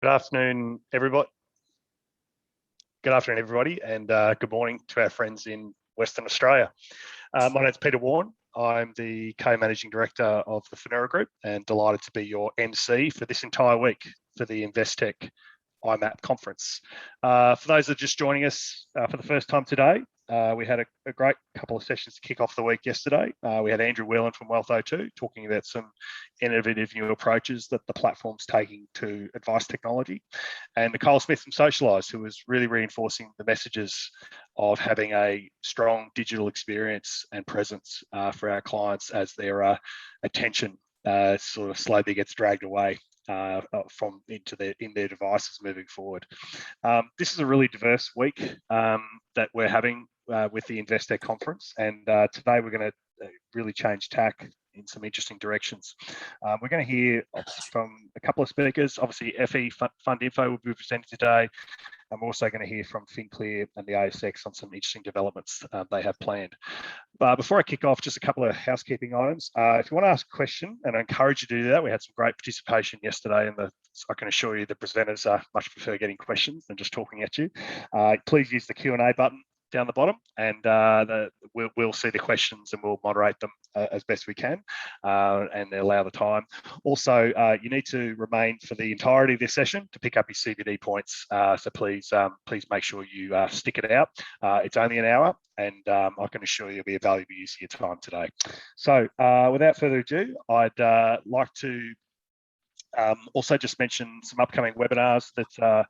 Good afternoon, everybody. And good morning to our friends in Western Australia. My name is Peter Warren. I'm the co-managing director of the Finura Group and delighted to be your MC for this entire week for the InvestTech IMAP conference. For those that are just joining us for the first time today, we had a great couple of sessions to kick off the week yesterday. We had Andrew Whelan from Wealth02 talking about some innovative new approaches that the platform's taking to advice technology, and Nicole Smith from Socialise, who was really reinforcing the messages of having a strong digital experience and presence for our clients as their attention sort of slowly gets dragged away from in their devices moving forward. This is a really diverse week that we're having with the InvestTech conference, and today we're going to really change tack in some interesting directions. We're going to hear from a couple of speakers. Obviously, FEFundInfo will be presenting today. I'm also going to hear from FinClear and the ASX on some interesting developments they have planned. But before I kick off, just a couple of housekeeping items. If you want to ask a question, and I encourage you to do that, we had some great participation yesterday, and I can assure you the presenters much prefer getting questions than just talking at you. Please use the Q&A button down the bottom, and we'll see the questions and we'll moderate them as best we can and allow the time. Also, you need to remain for the entirety of this session to pick up your CPD points. So please make sure you stick it out. It's only an hour, and I can assure you it'll be a valuable use of your time today. So without further ado, I'd like to also just mention some upcoming webinars that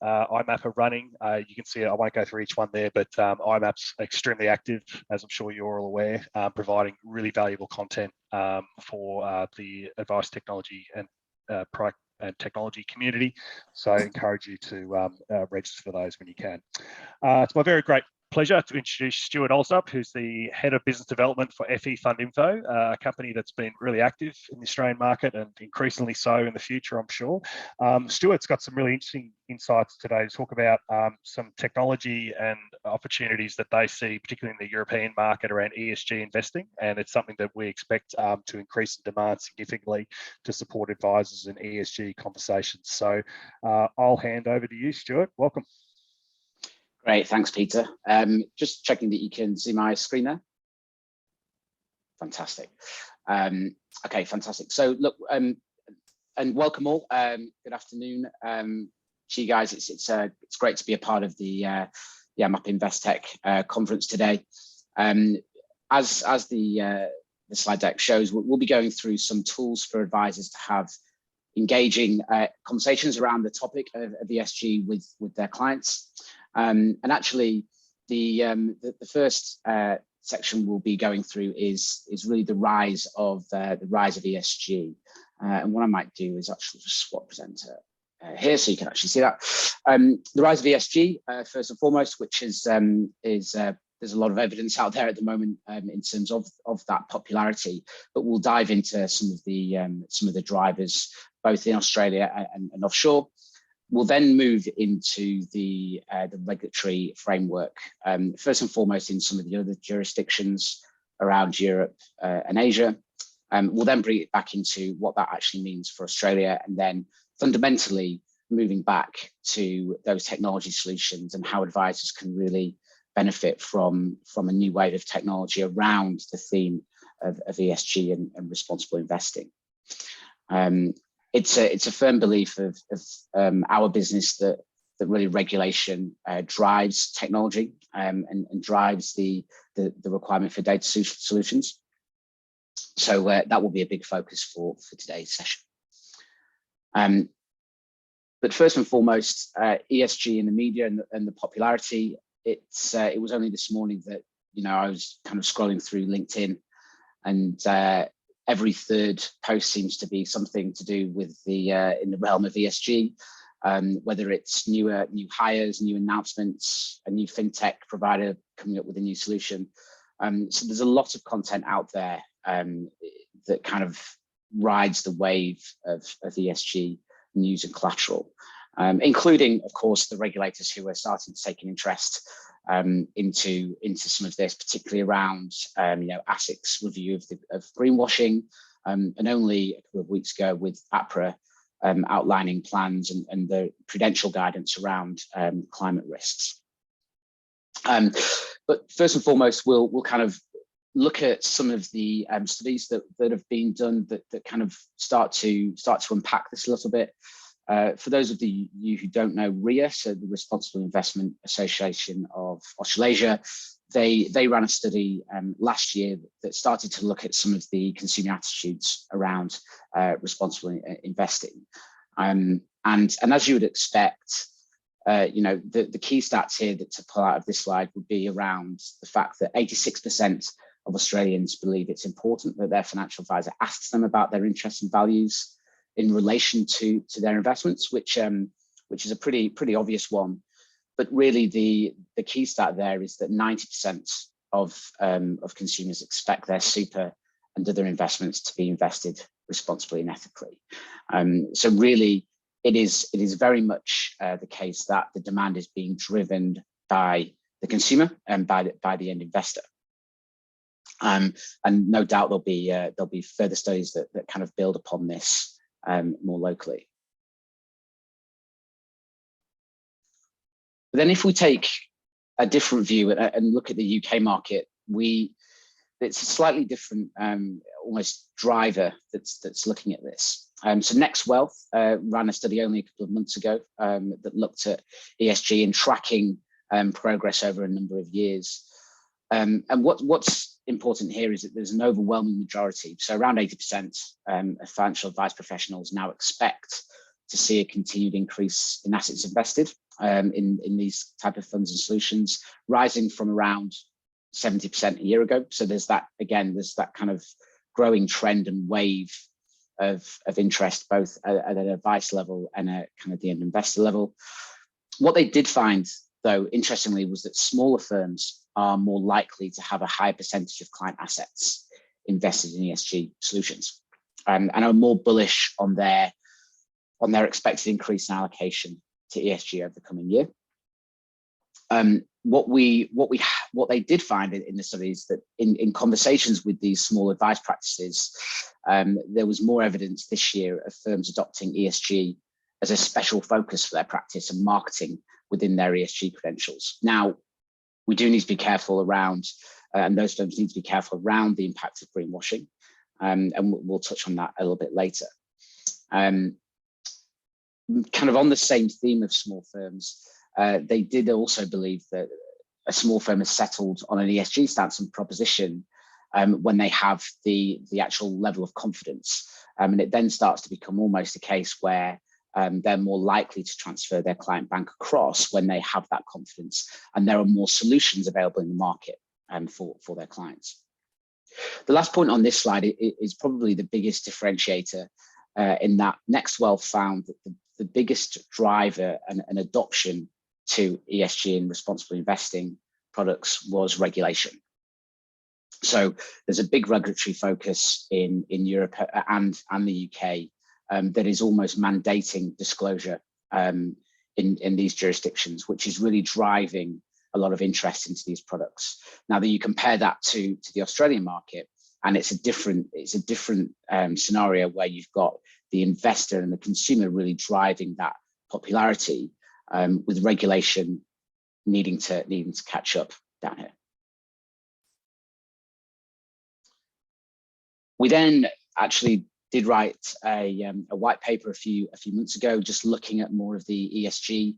IMAP are running. You can see I won't go through each one there, but IMAP's extremely active, as I'm sure you're all aware, providing really valuable content for the advice technology and product and technology community. So I encourage you to register for those when you can. It's my very great pleasure to introduce Stuart Alsop, who's the Head of Business Development for FEFundInfo, a company that's been really active in the Australian market and increasingly so in the future, I'm sure. Stuart's got some really interesting insights today to talk about some technology and opportunities that they see, particularly in the European market around ESG investing, and it's something that we expect to increase in demand significantly to support advisors in ESG conversations. So I'll hand over to you, Stuart. Welcome. Great, thanks, Peter. Just checking that you can see my screen there. Fantastic. Okay, fantastic. So look, and welcome all. Good afternoon to you guys. It's great to be a part of the IMAP InvestTech conference today. As the slide deck shows, we'll be going through some tools for advisors to have engaging conversations around the topic of ESG with their clients. And actually, the first section we'll be going through is really the rise of ESG. And what I might do is actually just swap presenter here so you can actually see that. The rise of ESG, first and foremost, which is there's a lot of evidence out there at the moment in terms of that popularity, but we'll dive into some of the drivers both in Australia and offshore. We'll then move into the regulatory framework, first and foremost in some of the other jurisdictions around Europe and Asia. We'll then bring it back into what that actually means for Australia, and then fundamentally moving back to those technology solutions and how advisors can really benefit from a new wave of technology around the theme of ESG and responsible investing. It's a firm belief of our business that really regulation drives technology and drives the requirement for data solutions. So that will be a big focus for today's session. But first and foremost, ESG in the media and the popularity. It was only this morning that I was kind of scrolling through LinkedIn, and every third post seems to be something to do with in the realm of ESG, whether it's new hires, new announcements, a new fintech provider coming up with a new solution. So there's a lot of content out there that kind of rides the wave of ESG news and collateral, including, of course, the regulators who are starting to take an interest into some of this, particularly around ASIC's review of greenwashing, and only a couple of weeks ago with APRA outlining plans and the prudential guidance around climate risks. But first and foremost, we'll kind of look at some of the studies that have been done that kind of start to unpack this a little bit. For those of you who don't know RIA, so the Responsible Investment Association of Australasia, they ran a study last year that started to look at some of the consumer attitudes around responsible investing. And as you would expect, the key stats here to pull out of this slide would be around the fact that 86% of Australians believe it's important that their financial advisor asks them about their interests and values in relation to their investments, which is a pretty obvious one. But really, the key stat there is that 90% of consumers expect their super and other investments to be invested responsibly and ethically. So really, it is very much the case that the demand is being driven by the consumer and by the end investor. And no doubt there'll be further studies that kind of build upon this more locally. But then if we take a different view and look at the UK market, it's a slightly different almost driver that's looking at this. So Next Wealth ran a study only a couple of months ago that looked at ESG and tracking progress over a number of years. And what's important here is that there's an overwhelming majority, so around 80% of financial advice professionals now expect to see a continued increase in assets invested in these type of funds and solutions, rising from around 70% a year ago. So there's that kind of growing trend and wave of interest, both at an advice level and at kind of the end investor level. What they did find, though, interestingly, was that smaller firms are more likely to have a higher percentage of client assets invested in ESG solutions, and are more bullish on their expected increase in allocation to ESG over the coming year. What they did find in the studies that in conversations with these small advice practices, there was more evidence this year of firms adopting ESG as a special focus for their practice and marketing within their ESG credentials. Now, we do need to be careful around, and those firms need to be careful around the impact of greenwashing, and we'll touch on that a little bit later. Kind of on the same theme of small firms, they did also believe that a small firm is settled on an ESG stance and proposition when they have the actual level of confidence. And it then starts to become almost a case where they're more likely to transfer their client bank across when they have that confidence, and there are more solutions available in the market for their clients. The last point on this slide is probably the biggest differentiator in that Next Wealth found that the biggest driver and adoption to ESG and responsible investing products was regulation. So there's a big regulatory focus in Europe and the UK that is almost mandating disclosure in these jurisdictions, which is really driving a lot of interest into these products. Now that you compare that to the Australian market, and it's a different scenario where you've got the investor and the consumer really driving that popularity, with regulation needing to catch up down here. We then actually did write a white paper a few months ago, just looking at more of the ESG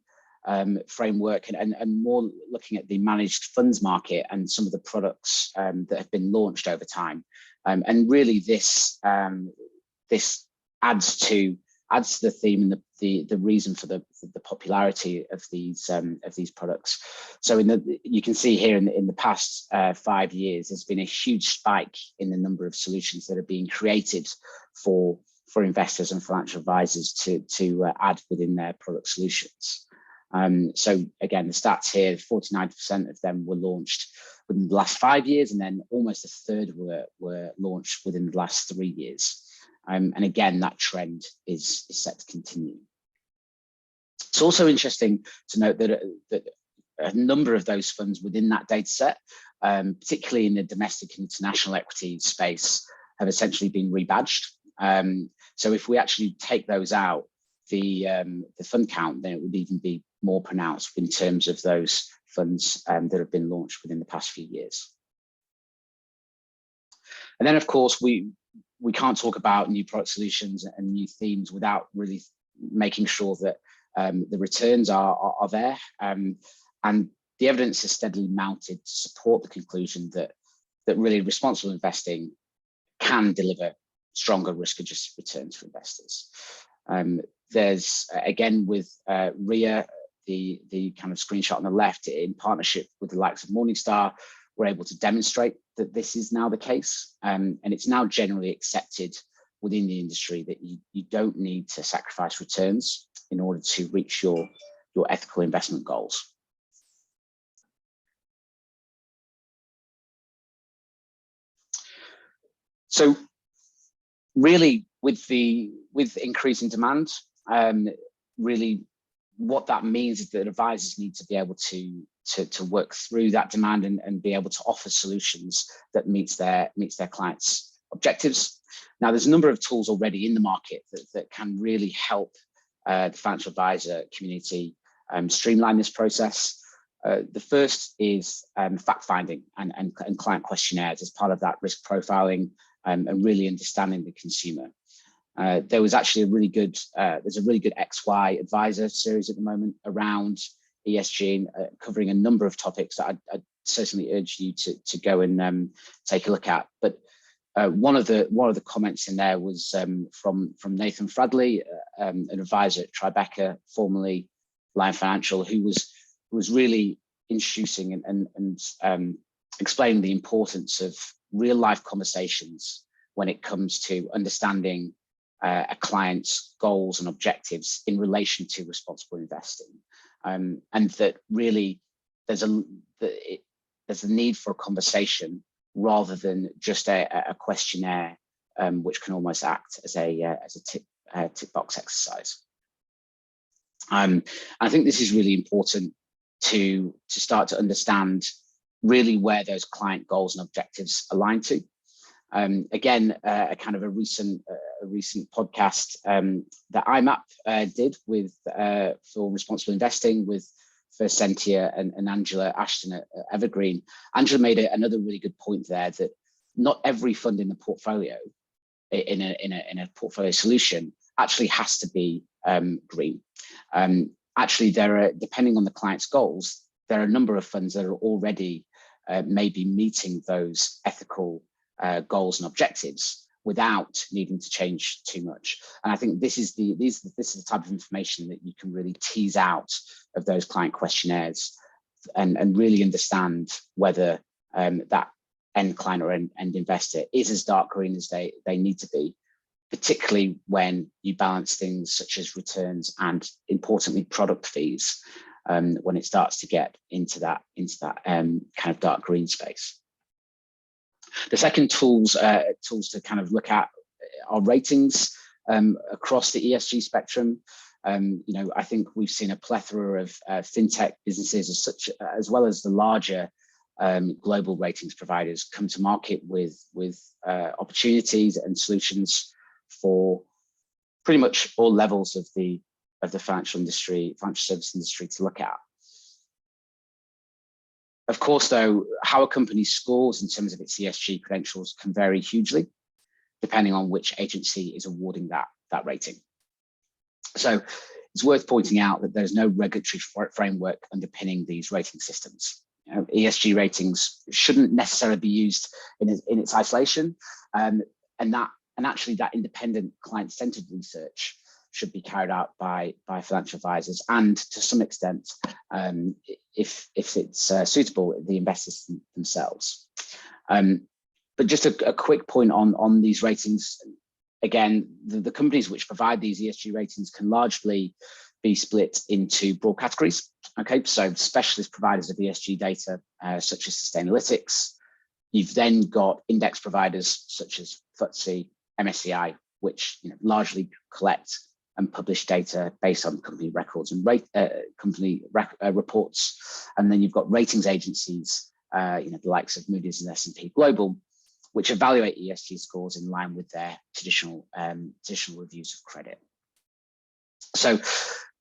framework and more looking at the managed funds market and some of the products that have been launched over time. And really this adds to the theme and the reason for the popularity of these products. So you can see here in the past 5 years, there's been a huge spike in the number of solutions that are being created for investors and financial advisors to add within their product solutions. So again, the stats here, 49% of them were launched within the last 5 years, and then almost a third were launched within the last 3 years. And again, that trend is set to continue. It's also interesting to note that a number of those funds within that data set, particularly in the domestic and international equities space, have essentially been rebadged. So if we actually take those out, the fund count, then it would even be more pronounced in terms of those funds that have been launched within the past few years. And then, of course, we can't talk about new product solutions and new themes without really making sure that the returns are there. And the evidence has steadily mounted to support the conclusion that really responsible investing can deliver stronger risk-adjusted returns for investors. There's, again, with RIA, the kind of screenshot on the left, in partnership with the likes of Morningstar, we're able to demonstrate that this is now the case. And it's now generally accepted within the industry that you don't need to sacrifice returns in order to reach your ethical investment goals. So really, with increasing demand, really what that means is that advisors need to be able to work through that demand and be able to offer solutions that meets their clients' objectives. Now, there's a number of tools already in the market that can really help the financial advisor community streamline this process. The first is fact-finding and client questionnaires as part of that risk profiling and really understanding the consumer. There was actually a really good, there's a really good XY advisor series at the moment around ESG, covering a number of topics that I'd certainly urge you to go and take a look at. But one of the comments in there was from Nathan Fradley, an advisor at Tribeca, formerly Lion Financial, who was really introducing and explaining the importance of real life conversations when it comes to understanding a client's goals and objectives in relation to responsible investing, and that really there's a need for a conversation rather than just a questionnaire, which can almost act as a tick box exercise. I think this is really important to start to understand really where those client goals and objectives align to. Again, a kind of a recent podcast that IMAP did with for responsible investing with first Sentia and Angela Ashton at Evergreen. Angela made another really good point there, that not every fund in the portfolio, in a portfolio solution, actually has to be green. Actually, there are, depending on the client's goals, there are a number of funds that are already maybe meeting those ethical goals and objectives without needing to change too much. And I think this is the type of information that you can really tease out of those client questionnaires and really understand whether that end client or end investor is as dark green as they need to be, particularly when you balance things such as returns and, importantly, product fees, when it starts to get into that kind of dark green space. The second tools to kind of look at are ratings across the ESG spectrum. I think we've seen a plethora of fintech businesses as well as the larger global ratings providers come to market with opportunities and solutions for pretty much all levels of the financial service industry to look at. Of course, though, how a company scores in terms of its ESG credentials can vary hugely, depending on which agency is awarding that rating. So it's worth pointing out that there's no regulatory framework underpinning these rating systems. ESG ratings shouldn't necessarily be used in its isolation, and actually that independent client-centered research should be carried out by financial advisors, and to some extent, if it's suitable, the investors themselves. But just a quick point on these ratings. Again, the companies which provide these ESG ratings can largely be split into broad categories. Okay, so specialist providers of ESG data, such as Sustainalytics. You've then got index providers such as FTSE, MSCI, which largely collect and publish data based on company records and reports. And then you've got ratings agencies, the likes of Moody's and S&P Global, which evaluate ESG scores in line with their traditional reviews of credit. So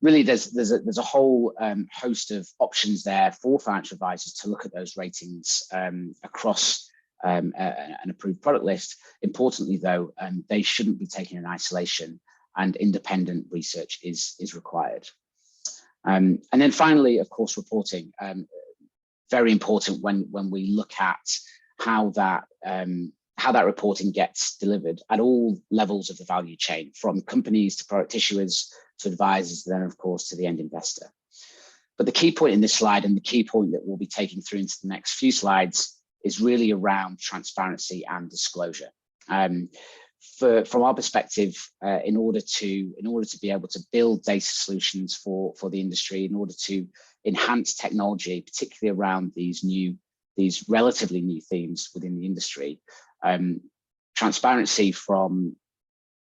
really, there's a whole host of options there for financial advisors to look at those ratings across an approved product list. Importantly, though, they shouldn't be taken in isolation, and independent research is required. And then finally, of course, reporting. Very important when we look at how that reporting gets delivered at all levels of the value chain, from companies to product issuers to advisors, then of course to the end investor. But the key point in this slide, and the key point that we'll be taking through into the next few slides, is really around transparency and disclosure. From our perspective, in order to be able to build data solutions for the industry, in order to enhance technology, particularly around these relatively new themes within the industry, transparency from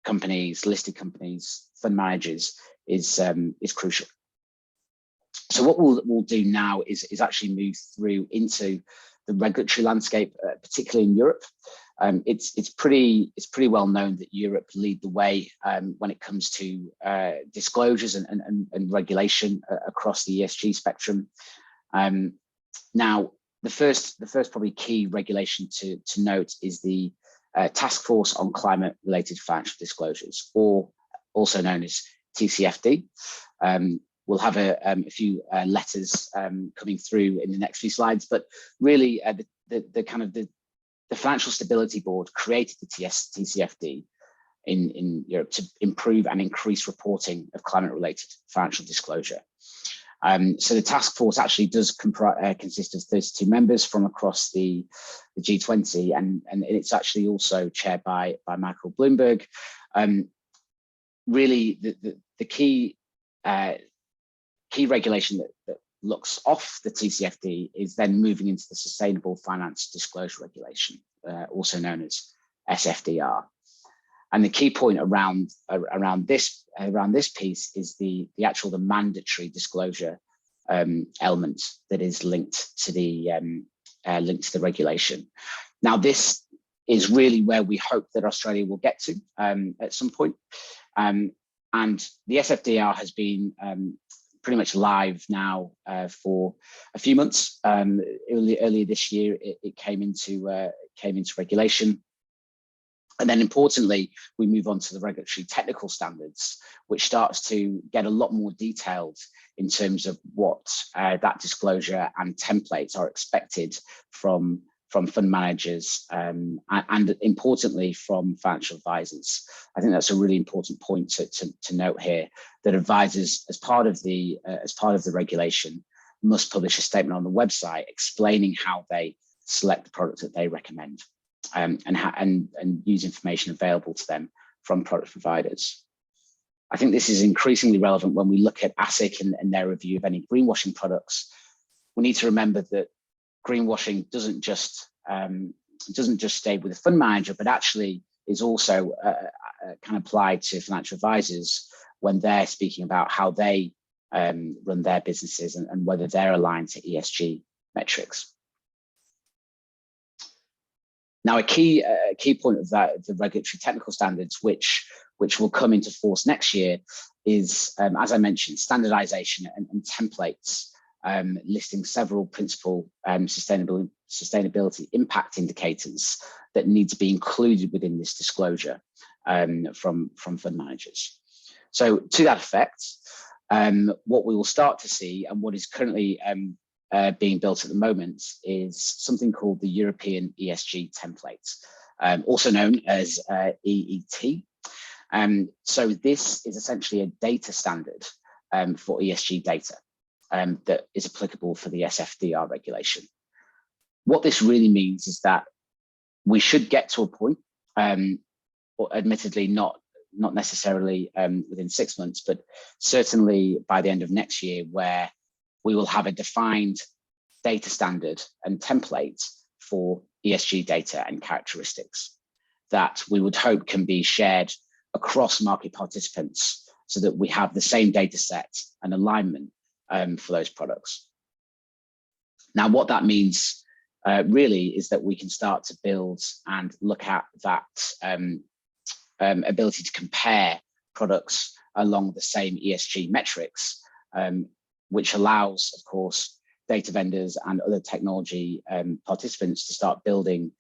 companies, listed companies, fund managers is crucial. So what we'll do now is actually move through into the regulatory landscape, particularly in Europe. It's pretty well known that Europe lead the way when it comes to disclosures and regulation across the ESG spectrum. Now, the first probably key regulation to note is the Task Force on Climate-Related Financial Disclosures, or also known as TCFD. We'll have a few letters coming through in the next few slides, but really the Financial Stability Board created the TCFD in Europe to improve and increase reporting of climate-related financial disclosure. So the task force actually does consist of 32 members from across the G20, and it's actually also chaired by Michael Bloomberg. Really, the key regulation that looks off the TCFD is then moving into the Sustainable Finance Disclosure Regulation, also known as SFDR. And the key point around this piece is the mandatory disclosure element that is linked to the regulation. Now, this is really where we hope that Australia will get to at some point. And the SFDR has been pretty much live now for a few months. Earlier this year, it came into regulation. And then importantly, we move on to the regulatory technical standards, which starts to get a lot more detailed in terms of what that disclosure and templates are expected from fund managers and importantly from financial advisors. I think that's a really important point to note here, that advisors, as part of the regulation, must publish a statement on the website explaining how they select the product that they recommend. And use information available to them from product providers. I think this is increasingly relevant when we look at ASIC and their review of any greenwashing products. We need to remember that greenwashing doesn't just stay with the fund manager, but actually is also kind of applied to financial advisors when they're speaking about how they run their businesses and whether they're aligned to ESG metrics. Now, a key point of that, the regulatory technical standards, which will come into force next year, is, as I mentioned, standardization and templates listing several principal sustainability impact indicators that need to be included within this disclosure from fund managers. So to that effect, what we will start to see, and what is currently being built at the moment, is something called the European ESG template, also known as EET. So this is essentially a data standard for ESG data that is applicable for the SFDR regulation. What this really means is that we should get to a point, or admittedly not necessarily within 6 months, but certainly by the end of next year, where we will have a defined data standard and template for ESG data and characteristics that we would hope can be shared across market participants so that we have the same data set and alignment for those products. Now, what that means really is that we can start to build and look at that ability to compare products along the same ESG metrics, which allows, of course, data vendors and other technology participants to start building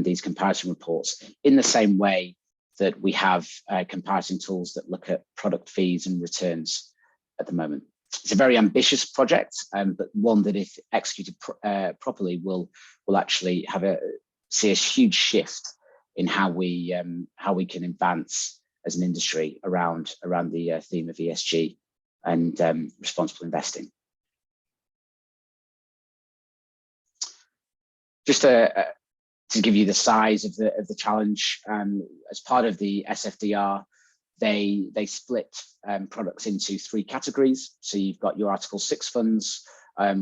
these comparison reports in the same way that we have comparison tools that look at product fees and returns at the moment. It's a very ambitious project, but one that, if executed properly, will actually see a huge shift in how we can advance as an industry around the theme of ESG and responsible investing. Just to give you the size of the challenge, as part of the SFDR, they split products into 3 categories. So you've got your Article 6 funds,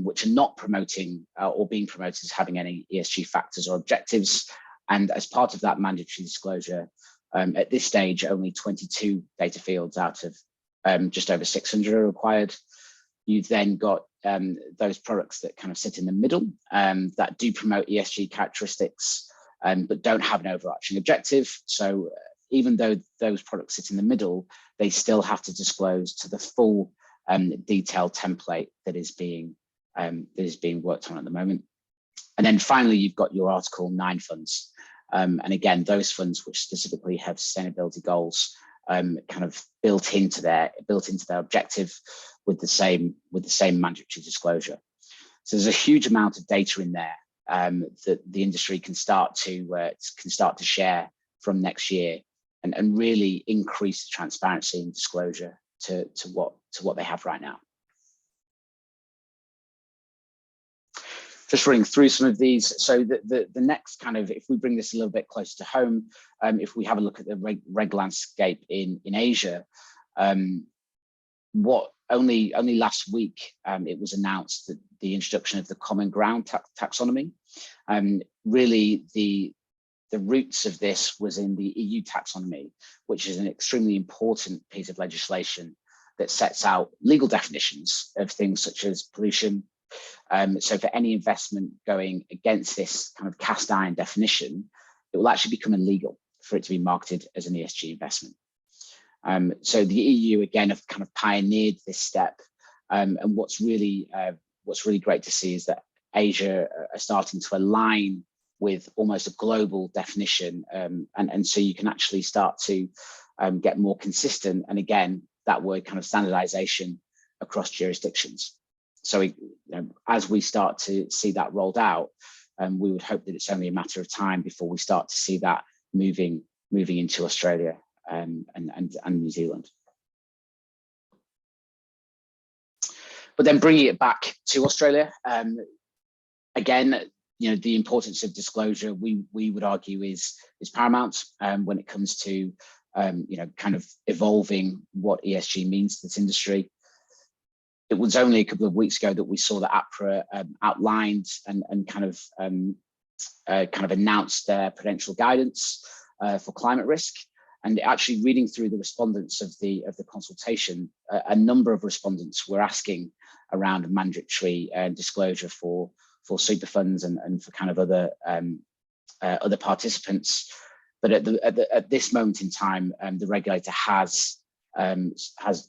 which are not promoting or being promoted as having any ESG factors or objectives. And as part of that mandatory disclosure, at this stage, only 22 data fields out of just over 600 are required. You've then got those products that kind of sit in the middle that do promote ESG characteristics, but don't have an overarching objective. So even though those products sit in the middle, they still have to disclose to the full detailed template that is being worked on at the moment. And then finally, you've got your Article 9 funds. And again, those funds which specifically have sustainability goals kind of built into their objective with the same mandatory disclosure. So there's a huge amount of data in there that the industry can start to share from next year and really increase the transparency and disclosure to what they have right now. Just running through some of these. So the next kind of, if we bring this a little bit closer to home, if we have a look at the reg landscape in Asia, only last week it was announced that the introduction of the common ground taxonomy. Really the roots of this was in the EU taxonomy, which is an extremely important piece of legislation that sets out legal definitions of things such as pollution. So for any investment going against this kind of cast iron definition, it will actually become illegal for it to be marketed as an ESG investment. So the EU again have kind of pioneered this step, and what's really great to see is that Asia are starting to align with almost a global definition, and so you can actually start to get more consistent, and again that word kind of standardization across jurisdictions. So as we start to see that rolled out, we would hope that it's only a matter of time before we start to see that moving into Australia and New Zealand. But then bringing it back to Australia, again, the importance of disclosure, we would argue is paramount when it comes to kind of evolving what ESG means to this industry. It was only a couple of weeks ago that we saw that APRA outlined and kind of announced their prudential guidance for climate risk. And actually reading through the respondents of the consultation, a number of respondents were asking around mandatory disclosure for super funds and for kind of other participants. But at this moment in time, the regulator has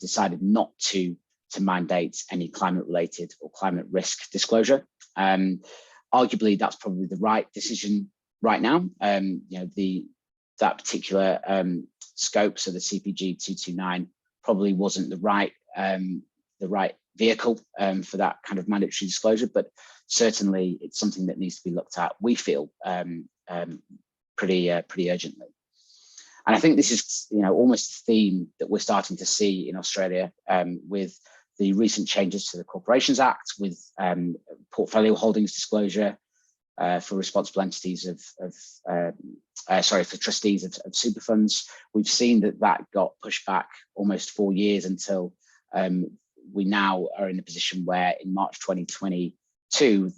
decided not to mandate any climate-related or climate risk disclosure. Arguably, that's probably the right decision right now. That particular scope, so the CPG 229, probably wasn't the right vehicle for that kind of mandatory disclosure, but certainly it's something that needs to be looked at, we feel, pretty urgently. And I think this is almost a theme that we're starting to see in Australia with the recent changes to the Corporations Act, with portfolio holdings disclosure for responsible entities for trustees of super funds. We've seen that got pushed back almost 4 years until we now are in a position where in March 2022,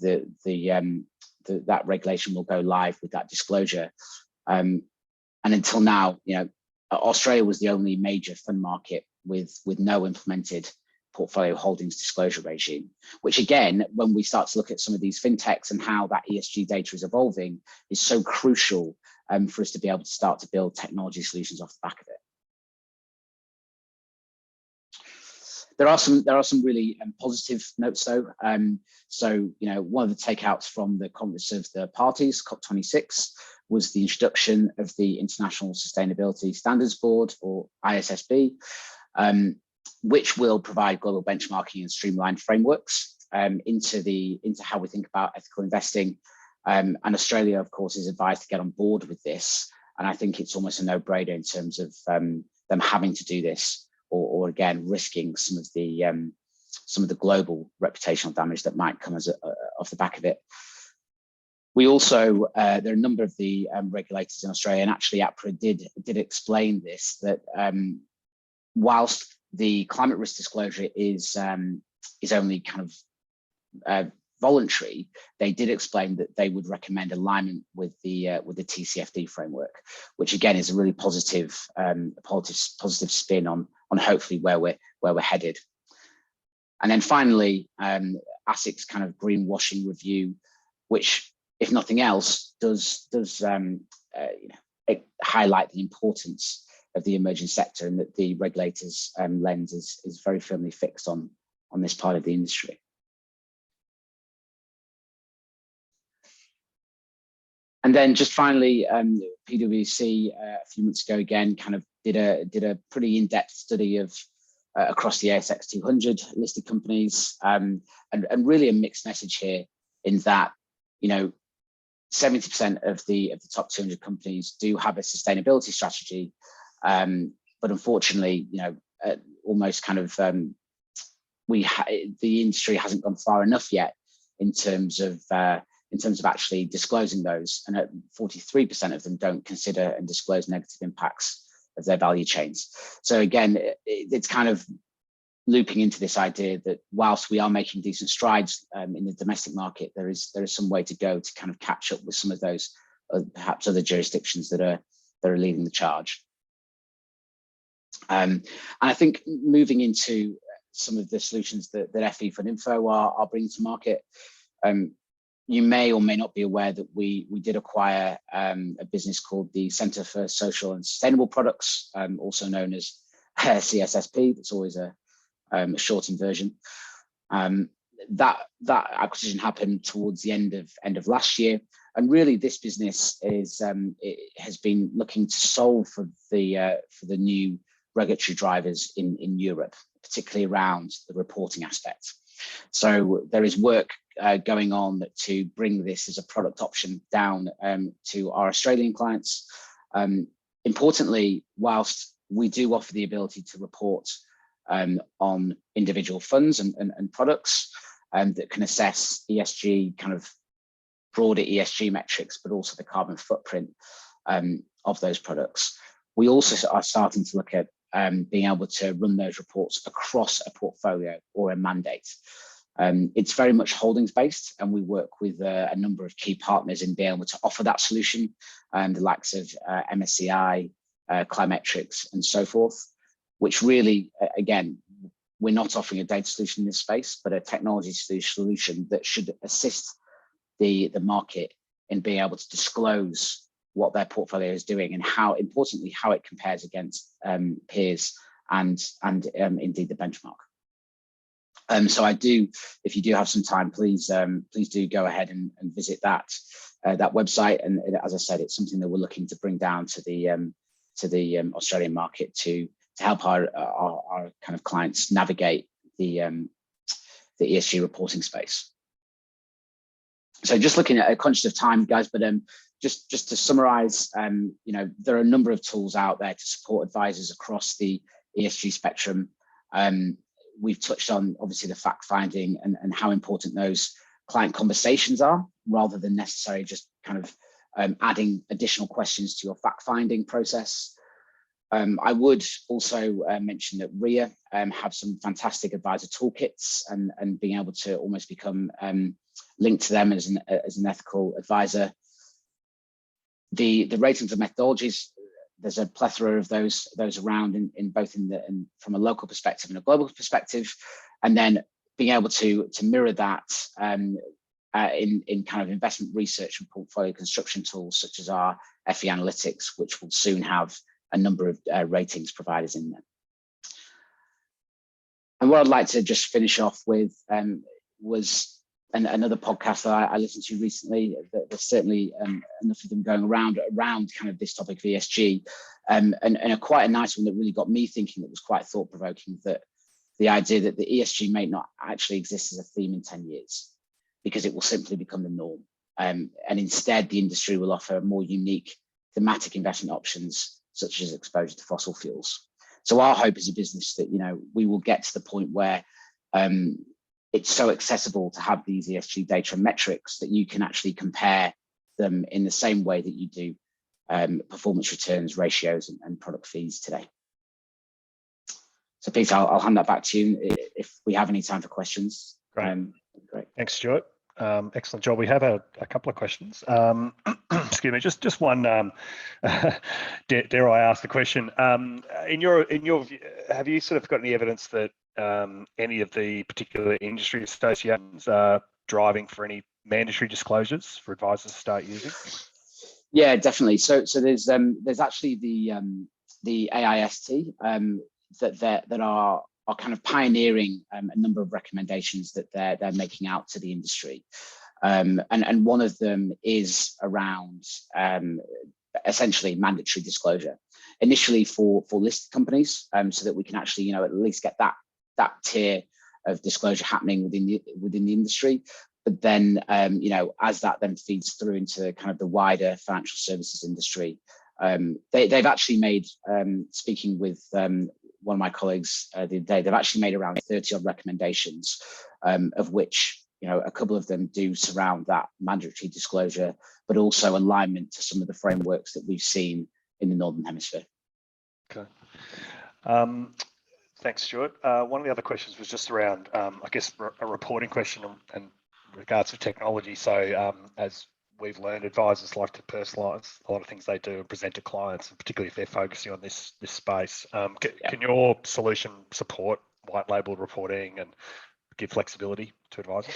that regulation will go live with that disclosure. And until now, Australia was the only major fund market with no implemented portfolio holdings disclosure regime, which again, when we start to look at some of these fintechs and how that ESG data is evolving, is so crucial for us to be able to start to build technology solutions off the back of it. There are some really positive notes though. So one of the takeouts from the Congress of the Parties, COP26, was the introduction of the International Sustainability Standards Board, or ISSB, which will provide global benchmarking and streamlined frameworks into how we think about ethical investing. And Australia, of course, is advised to get on board with this. And I think it's almost a no-brainer in terms of them having to do this, or again risking some of the global reputational damage that might come off the back of it. We also there are a number of the regulators in Australia, and actually APRA did explain this, that whilst the climate risk disclosure is only kind of voluntary, they did explain that they would recommend alignment with the TCFD framework, which again is a really positive spin on hopefully where we're headed. And then finally, ASIC's kind of greenwashing review, which, if nothing else, does highlight the importance of the emerging sector, and that the regulators' lens is very firmly fixed on this part of the industry. And then just finally, PwC a few months ago again kind of did a pretty in-depth study of across the ASX 200 listed companies, and really a mixed message here, in that 70% of the top 200 companies do have a sustainability strategy, but unfortunately, almost kind of the industry hasn't gone far enough yet in terms of actually disclosing those, and 43% of them don't consider and disclose negative impacts of their value chains. So again, it's kind of looping into this idea that whilst we are making decent strides in the domestic market, there is some way to go to kind of catch up with some of those perhaps other jurisdictions that are leading the charge. And I think moving into some of the solutions that FEFundInfo are bringing to market, you may or may not be aware that we did acquire a business called the Centre for Social and Sustainable Products, also known as CSSP. That's always a shortened version. That acquisition happened towards the end of last year, and really this business has been looking to solve for the new regulatory drivers in Europe, particularly around the reporting aspect. So there is work going on to bring this as a product option down to our Australian clients. Importantly, whilst we do offer the ability to report on individual funds and products that can assess ESG, kind of broader ESG metrics, but also the carbon footprint of those products, we also are starting to look at being able to run those reports across a portfolio or a mandate. It's very much holdings based, and we work with a number of key partners in being able to offer that solution, the likes of MSCI, Climetrics, and so forth, which really, again, we're not offering a data solution in this space, but a technology solution that should assist the market in being able to disclose what their portfolio is doing, and how importantly how it compares against peers and indeed the benchmark. So if you do have some time, please do go ahead and visit that website. And as I said, it's something that we're looking to bring down to the Australian market to help our kind of clients navigate the ESG reporting space. So just looking at, conscious of time, guys, but just to summarize, there are a number of tools out there to support advisors across the ESG spectrum. We've touched on obviously the fact finding and how important those client conversations are, rather than necessarily just kind of adding additional questions to your fact finding process. I would also mention that RIA have some fantastic advisor toolkits, and being able to almost become linked to them as an ethical advisor. The ratings and methodologies, there's a plethora of those around in both from a local perspective and a global perspective, and then being able to mirror that in kind of investment research and portfolio construction tools such as our FE Analytics, which will soon have a number of ratings providers in them. And what I'd like to just finish off with was another podcast that I listened to recently. There's certainly enough of them going around kind of this topic of ESG, and quite a nice one that really got me thinking. That was quite thought-provoking. That the idea that the ESG may not actually exist as a theme in 10 years, because it will simply become the norm. And instead, the industry will offer more unique thematic investment options, such as exposure to fossil fuels. So our hope as a business that, we will get to the point where it's so accessible to have these ESG data and metrics that you can actually compare them in the same way that you do performance returns, ratios, and product fees today. So Peter, I'll hand that back to you if we have any time for questions. Great. Great. Thanks, Stuart. Excellent job. We have a couple of questions. Excuse me, just one. Dare I ask the question? In your view, have you sort of got any evidence that any of the particular industry associations are driving for any mandatory disclosures for advisors to start using? Yeah, definitely. So there's actually the AIST that are kind of pioneering a number of recommendations that they're making out to the industry, and one of them is around essentially mandatory disclosure, initially for listed companies, so that we can actually at least get that tier of disclosure happening within the industry. But then as that then feeds through into kind of the wider financial services industry, they've actually made, speaking with one of my colleagues the other day, they've actually made around 30 odd recommendations, of which a couple of them do surround that mandatory disclosure, but also alignment to some of the frameworks that we've seen in the Northern Hemisphere. Okay. Thanks, Stuart. One of the other questions was just around, I guess, a reporting question in regards to technology. So as we've learned, advisors like to personalise a lot of things they do and present to clients, and particularly if they're focusing on this space. Can your solution support white labelled reporting and give flexibility to advisors?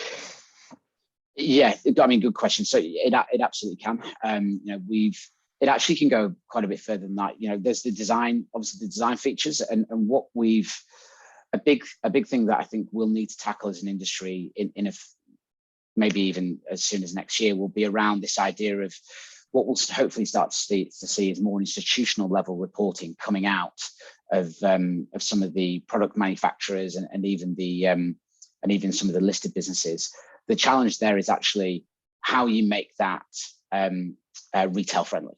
Yeah, I mean, good question. So it absolutely can. It actually can go quite a bit further than that. There's the design, obviously the design features, and what a big thing that I think we'll need to tackle as an industry maybe even as soon as next year will be around this idea of what we'll hopefully start to see is more institutional level reporting coming out of some of the product manufacturers and even some of the listed businesses. The challenge there is actually how you make that retail friendly.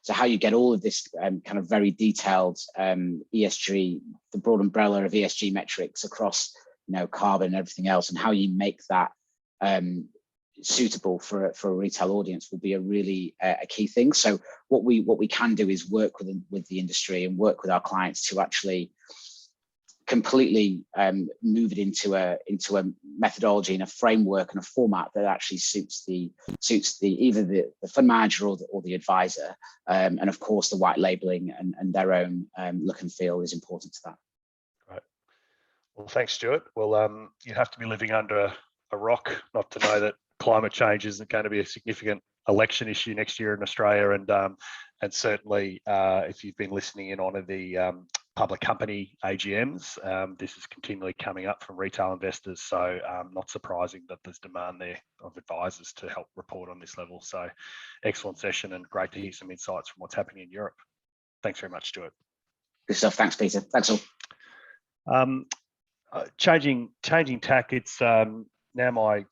So how you get all of this kind of very detailed ESG, the broad umbrella of ESG metrics across carbon and everything else, and how you make that suitable for a retail audience will be a really a key thing. So what we can do is work with the industry and work with our clients to actually completely move it into a methodology and a framework and a format that actually suits either the fund manager or the advisor, and of course the white labeling and their own look and feel is important to that. Right. Well, thanks, Stuart. Well, you have to be living under a rock not to know that climate change isn't going to be a significant election issue next year in Australia, and certainly if you've been listening in on the public company AGMs, this is continually coming up from retail investors, so not surprising that there's demand there of advisors to help report on this level. So excellent session and great to hear some insights from what's happening in Europe. Thanks very much, Stuart. Good stuff. Thanks, Peter. Thanks all. Changing tack, it's now my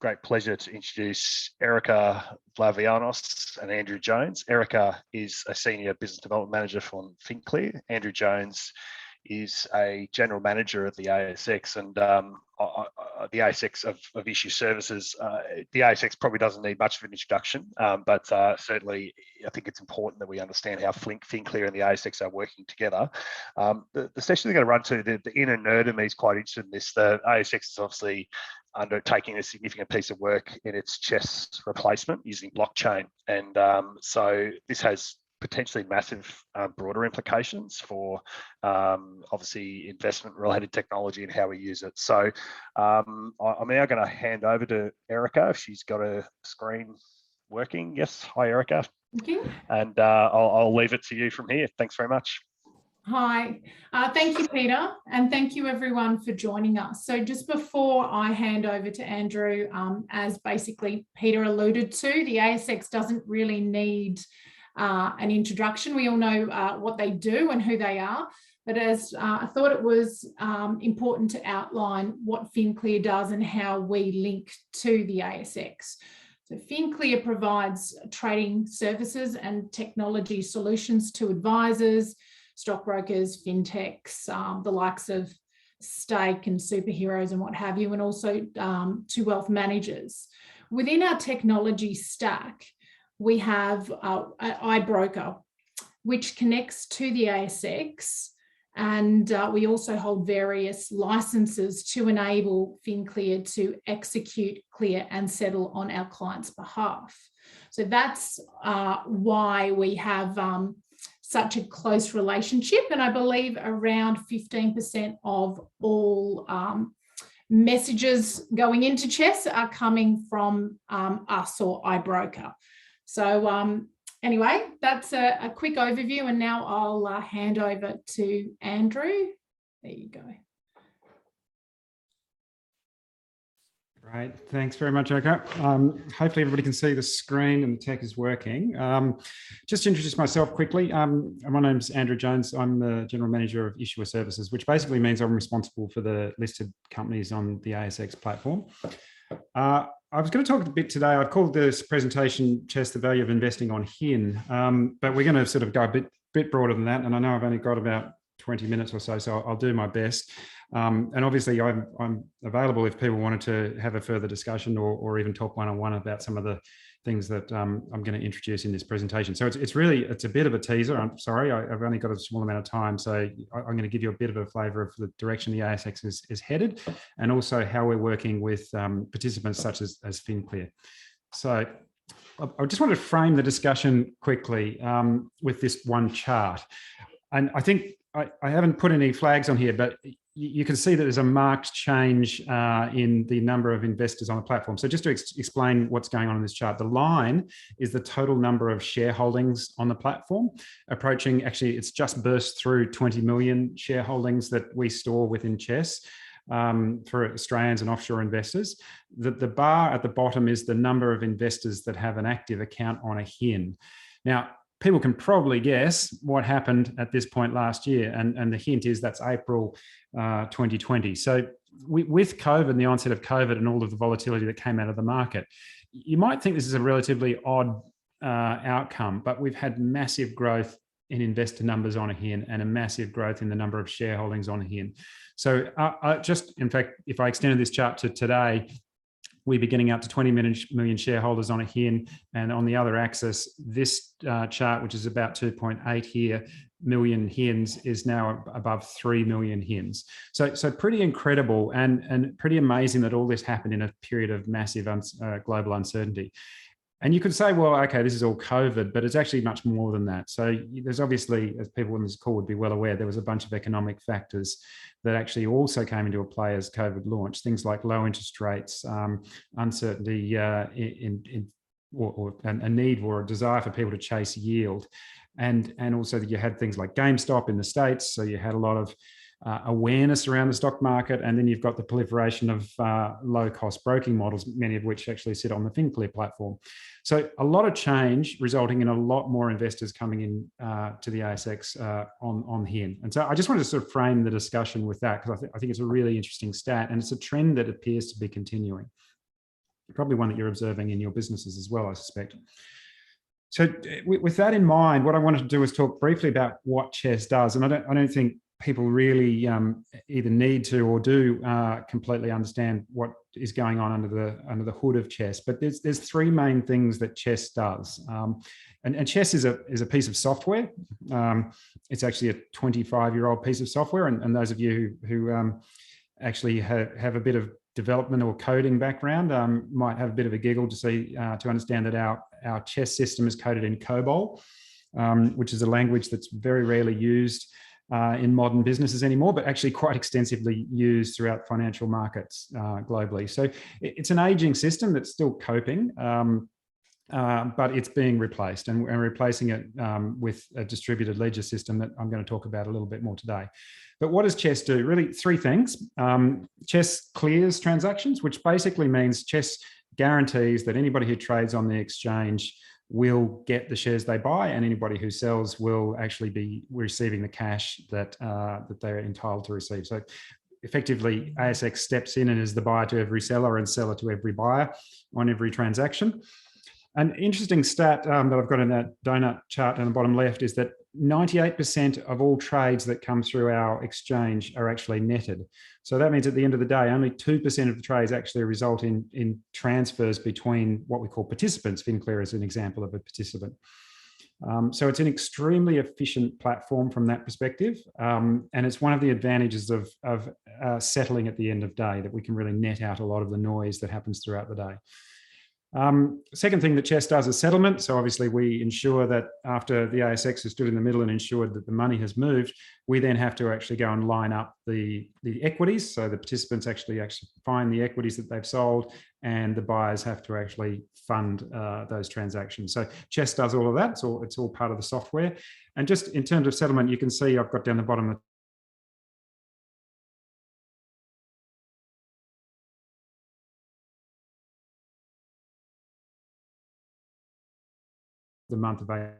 great pleasure to introduce Erica Vlavianos and Andrew Jones. Erica is a Senior Business Development Manager from FinClear. Andrew Jones is a General Manager of the ASX and the ASX of Issue Services. The ASX probably doesn't need much of an introduction, but certainly I think it's important that we understand how FinClear and the ASX are working together. The session they're going to run to, the inner nerd in me is quite interested in this. The ASX is obviously undertaking a significant piece of work in its CHESS replacement using blockchain. And so this has potentially massive broader implications for obviously investment related technology and how we use it. So I'm now going to hand over to Erica if she's got a screen working. Yes, hi Erica. Thank you. And I'll leave it to you from here. Thanks very much. Hi, thank you, Peter, and thank you everyone for joining us. So just before I hand over to Andrew, as basically Peter alluded to, the ASX doesn't really need an introduction. We all know what they do and who they are, but as I thought it was important to outline what FinClear does and how we link to the ASX. So FinClear provides trading services and technology solutions to advisors, stockbrokers, fintechs, the likes of Stake and Superheroes and what have you, and also to wealth managers. Within our technology stack, we have iBroker, which connects to the ASX, and we also hold various licenses to enable FinClear to execute, clear and settle on our clients' behalf. So that's why we have such a close relationship, and I believe around 15% of all messages going into CHESS are coming from us or iBroker. So anyway, that's a quick overview, and now I'll hand over to Andrew. There you go. Great, thanks very much, Oka. Hopefully everybody can see the screen and the tech is working. Just to introduce myself quickly, my name's Andrew Jones. I'm the General Manager of Issuer Services, which basically means I'm responsible for the listed companies on the ASX platform. I was going to talk a bit today. I've called this presentation CHESS, the value of investing on HIN, but we're going to sort of go a bit broader than that. And I know I've only got about 20 minutes or so, so I'll do my best. And obviously I'm available if people wanted to have a further discussion or even talk one-on-one about some of the things that I'm going to introduce in this presentation. So it's a bit of a teaser. I'm sorry, I've only got a small amount of time. So I'm going to give you a bit of a flavour of the direction the ASX is headed, and also how we're working with participants such as FinClear. So I just want to frame the discussion quickly with this one chart. And I think I haven't put any flags on here, but you can see that there's a marked change in the number of investors on the platform. So just to explain what's going on in this chart, the line is the total number of shareholdings on the platform, approaching, actually, it's just burst through 20 million shareholdings that we store within CHESS for Australians and offshore investors. The bar at the bottom is the number of investors that have an active account on a HIN. Now, people can probably guess what happened at this point last year. And the hint is that's April 2020. So with COVID, the onset of COVID and all of the volatility that came out of the market, you might think this is a relatively odd outcome, but we've had massive growth in investor numbers on a HIN and a massive growth in the number of shareholdings on a HIN. So in fact, if I extended this chart to today, we'd be getting out to 20 million shareholders on a HIN, and on the other axis, this chart, which is about 2.8 here, million HINs, is now above 3 million HINs. So pretty incredible and pretty amazing that all this happened in a period of massive global uncertainty. And you could say, well, okay, this is all COVID, but it's actually much more than that. So there's obviously, as people on this call would be well aware, there was a bunch of economic factors that actually also came into play as COVID launched. Things like low interest rates, uncertainty, and a need or a desire for people to chase yield. And also that you had things like GameStop in the States. So you had a lot of awareness around the stock market, and then you've got the proliferation of low-cost broking models, many of which actually sit on the FinClear platform. So a lot of change resulting in a lot more investors coming in to the ASX on HIN. And so I just wanted to sort of frame the discussion with that, because I think it's a really interesting stat, and it's a trend that appears to be continuing. Probably one that you're observing in your businesses as well, I suspect. So with that in mind, what I wanted to do is talk briefly about what CHESS does. And I don't think people really either need to or do completely understand what is going on under the hood of CHESS. But there's three main things that CHESS does. And CHESS is a piece of software. It's actually a 25-year-old piece of software. And those of you who actually have a bit of development or coding background might have a bit of a giggle to understand that our CHESS system is coded in COBOL, which is a language that's very rarely used in modern businesses anymore, but actually quite extensively used throughout financial markets globally. So it's an aging system that's still coping. but it's being replaced, and we're replacing it with a distributed ledger system that I'm going to talk about a little bit more today. But what does CHESS do? Really, three things. CHESS clears transactions, which basically means CHESS guarantees that anybody who trades on the exchange will get the shares they buy, and anybody who sells will actually be receiving the cash that they're entitled to receive. So effectively, ASX steps in and is the buyer to every seller and seller to every buyer on every transaction. An interesting stat that I've got in that donut chart on the bottom left is that 98% of all trades that come through our exchange are actually netted. So that means at the end of the day, only 2% of the trades actually result in transfers between what we call participants. FinClear is an example of a participant. So it's an extremely efficient platform from that perspective. And it's one of the advantages of settling at the end of day, that we can really net out a lot of the noise that happens throughout the day. Second thing that CHESS does is settlement. So obviously we ensure that after the ASX has stood in the middle and ensured that the money has moved, we then have to actually go and line up the equities. So the participants actually find the equities that they've sold, and the buyers have to actually fund those transactions. So CHESS does all of that. So it's all part of the software. And just in terms of settlement, you can see I've got down the bottom of the month of April.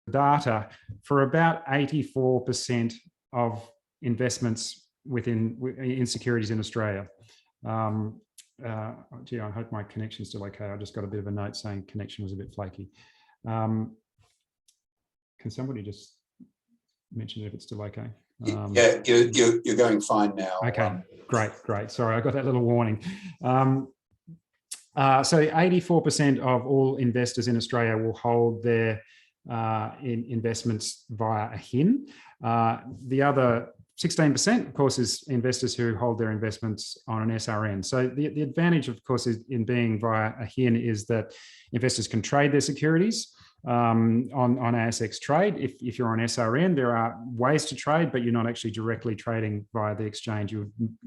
Data for about 84% of investments in securities in Australia. Gee, I hope my connection's still okay. I just got a bit of a note saying connection was a bit flaky. Can somebody just mention if it's still okay? Yeah, you're going fine now. Okay, great. Sorry, I got that little warning. So 84% of all investors in Australia will hold their investments via a HIN. The other 16%, of course, is investors who hold their investments on an SRN. So the advantage, of course, is in being via a HIN is that investors can trade their securities on ASX Trade. If you're on SRN, there are ways to trade, but you're not actually directly trading via the exchange.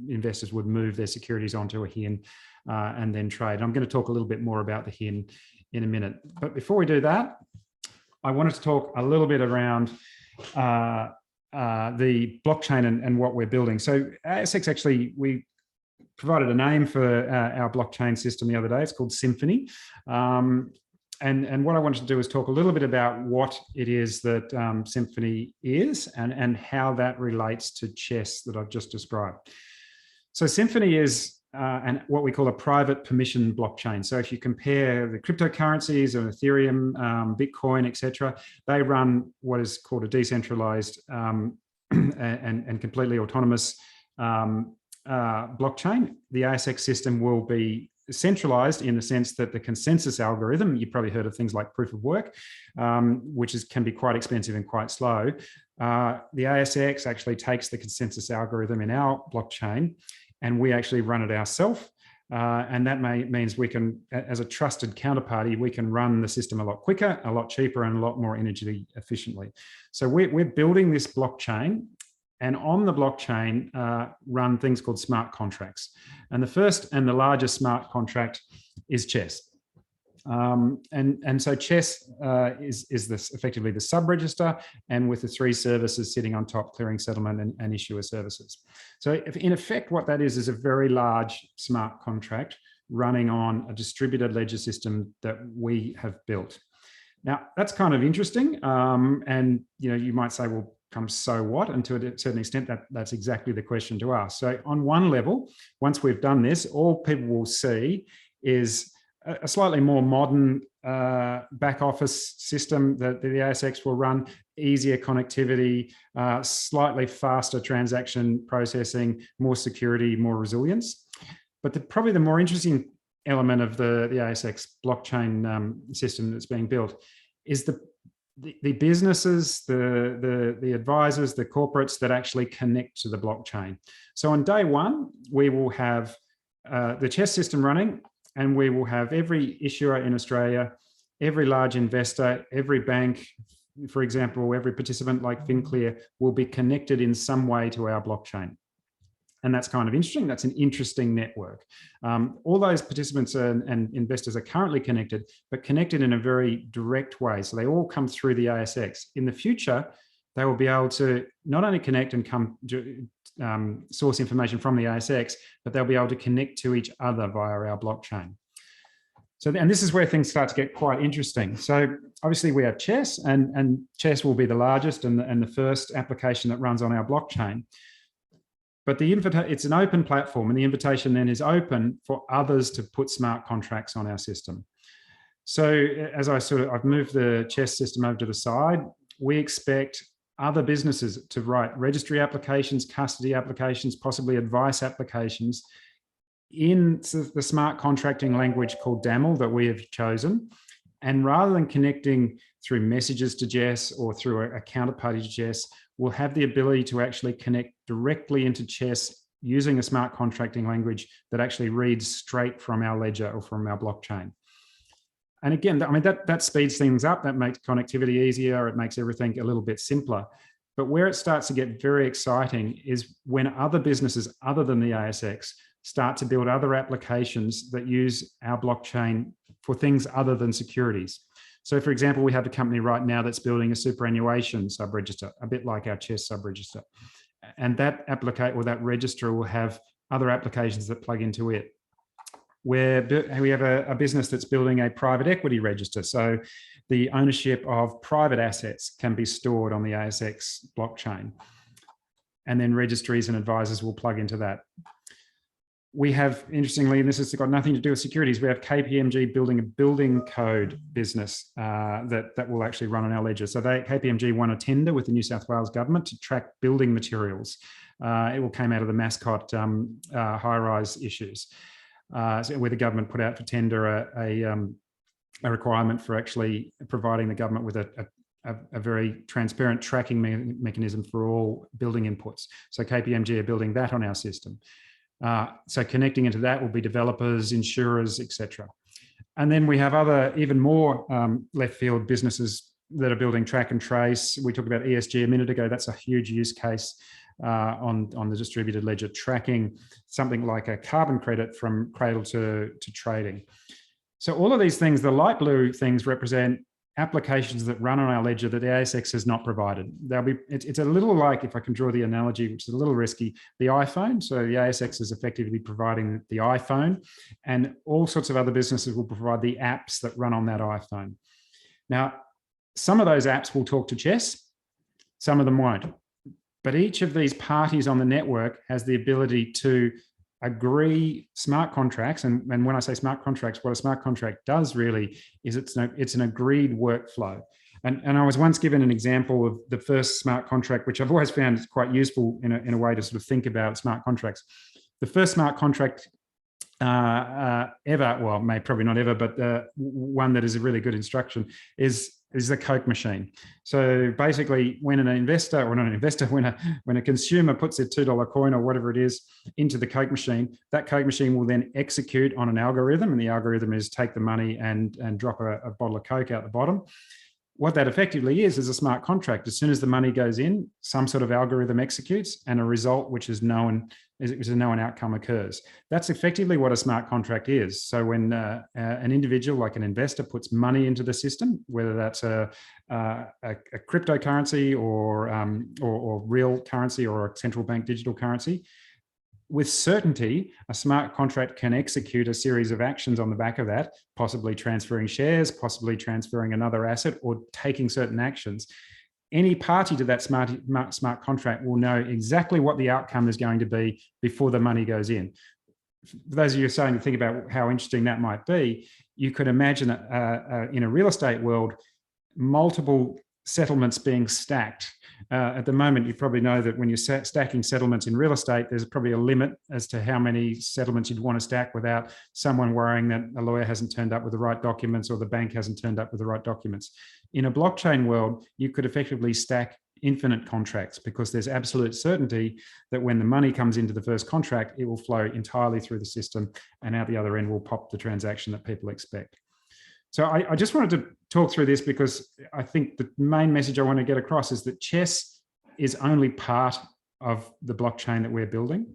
Investors would move their securities onto a HIN and then trade. I'm going to talk a little bit more about the HIN in a minute. But before we do that, I wanted to talk a little bit around the blockchain and what we're building. So ASX actually, we provided a name for our blockchain system the other day. It's called Symphony. And what I wanted to do is talk a little bit about what it is that Symphony is and how that relates to CHESS that I've just described. So Symphony is what we call a private permission blockchain. So if you compare the cryptocurrencies of Ethereum, Bitcoin, etc., they run what is called a decentralized and completely autonomous blockchain. The ASX system will be centralized in the sense that the consensus algorithm, you've probably heard of things like proof of work, which can be quite expensive and quite slow. The ASX actually takes the consensus algorithm in our blockchain, and we actually run it ourselves. And that means we can, as a trusted counterparty, we can run the system a lot quicker, a lot cheaper, and a lot more energy efficiently. So we're building this blockchain, and on the blockchain run things called smart contracts. And the first and the largest smart contract is CHESS. And so CHESS is this effectively the sub-register, and with the three services sitting on top, clearing, settlement, and issuer services. So in effect, what that is a very large smart contract running on a distributed ledger system that we have built. Now, that's kind of interesting. And you might say, well, so what? And to a certain extent, that's exactly the question to ask. So on one level, once we've done this, all people will see is a slightly more modern back office system that the ASX will run, easier connectivity, slightly faster transaction processing, more security, more resilience. But probably the more interesting element of the ASX blockchain system that's being built is the businesses, the advisors, the corporates that actually connect to the blockchain. So on day one, we will have the CHESS system running, and we will have every issuer in Australia every large investor, every bank, for example, every participant like FinClear will be connected in some way to our blockchain. And that's kind of interesting. That's an interesting network. All those participants and investors are currently connected, but connected in a very direct way. So they all come through the ASX. In the future, they will be able to not only connect and come source information from the ASX, but they'll be able to connect to each other via our blockchain. So, and this is where things start to get quite interesting. So obviously we have CHESS, and CHESS will be the largest and the first application that runs on our blockchain. But it's an open platform, and the invitation then is open for others to put smart contracts on our system. So as I've moved the CHESS system over to the side, we expect other businesses to write registry applications, custody applications, possibly advice applications in the smart contracting language called DAML that we have chosen. And rather than connecting through messages to CHESS or through a counterparty to CHESS, we'll have the ability to actually connect directly into CHESS using a smart contracting language that actually reads straight from our ledger or from our blockchain. And again, I mean, that speeds things up, that makes connectivity easier, it makes everything a little bit simpler. But where it starts to get very exciting is when other businesses other than the ASX start to build other applications that use our blockchain for things other than securities. So for example, we have a company right now that's building a superannuation subregister, a bit like our CHESS subregister. And that register will have other applications that plug into it. We have a business that's building a private equity register. So the ownership of private assets can be stored on the ASX blockchain. And then registries and advisors will plug into that. We have, interestingly, and this has got nothing to do with securities, we have KPMG building a building code business that will actually run on our ledger. So KPMG won a tender with the New South Wales government to track building materials. It all came out of the Mascot high-rise issues, where the government put out for tender a requirement for actually providing the government with a very transparent tracking mechanism for all building inputs. So KPMG are building that on our system. So connecting into that will be developers, insurers, etc. And then we have other, even more left field businesses that are building track and trace. We talked about ESG a minute ago. That's a huge use case on the distributed ledger, tracking something like a carbon credit from cradle to trading. So all of these things, the light blue things, represent applications that run on our ledger that the ASX has not provided. It's a little like, if I can draw the analogy, which is a little risky, the iPhone. So the ASX is effectively providing the iPhone, and all sorts of other businesses will provide the apps that run on that iPhone. Now, some of those apps will talk to CHESS, some of them won't. But each of these parties on the network has the ability to agree smart contracts. And when I say smart contracts, what a smart contract does really is it's an agreed workflow. And I was once given an example of the first smart contract, which I've always found quite useful in a way to sort of think about smart contracts. The first smart contract ever, well, probably not ever, but one that is a really good instruction is the Coke machine. So basically, when an investor, or not an investor, when a consumer puts their $2 coin or whatever it is into the Coke machine, that Coke machine will then execute on an algorithm, and the algorithm is take the money and drop a bottle of Coke out the bottom. What that effectively is a smart contract. As soon as the money goes in, some sort of algorithm executes, and a result which is known, is a known outcome occurs. That's effectively what a smart contract is. So when an individual, like an investor, puts money into the system, whether that's a cryptocurrency or real currency or a central bank digital currency, with certainty, a smart contract can execute a series of actions on the back of that, possibly transferring shares, possibly transferring another asset, or taking certain actions. Any party to that smart contract will know exactly what the outcome is going to be before the money goes in. For those of you starting to think about how interesting that might be, you could imagine in a real estate world, multiple settlements being stacked. At the moment, you probably know that when you're stacking settlements in real estate, there's probably a limit as to how many settlements you'd want to stack without someone worrying that a lawyer hasn't turned up with the right documents or the bank hasn't turned up with the right documents. In a blockchain world, you could effectively stack infinite contracts because there's absolute certainty that when the money comes into the first contract, it will flow entirely through the system, and out the other end will pop the transaction that people expect. So I just wanted to talk through this because I think the main message I want to get across is that chess is only part of the blockchain that we're building.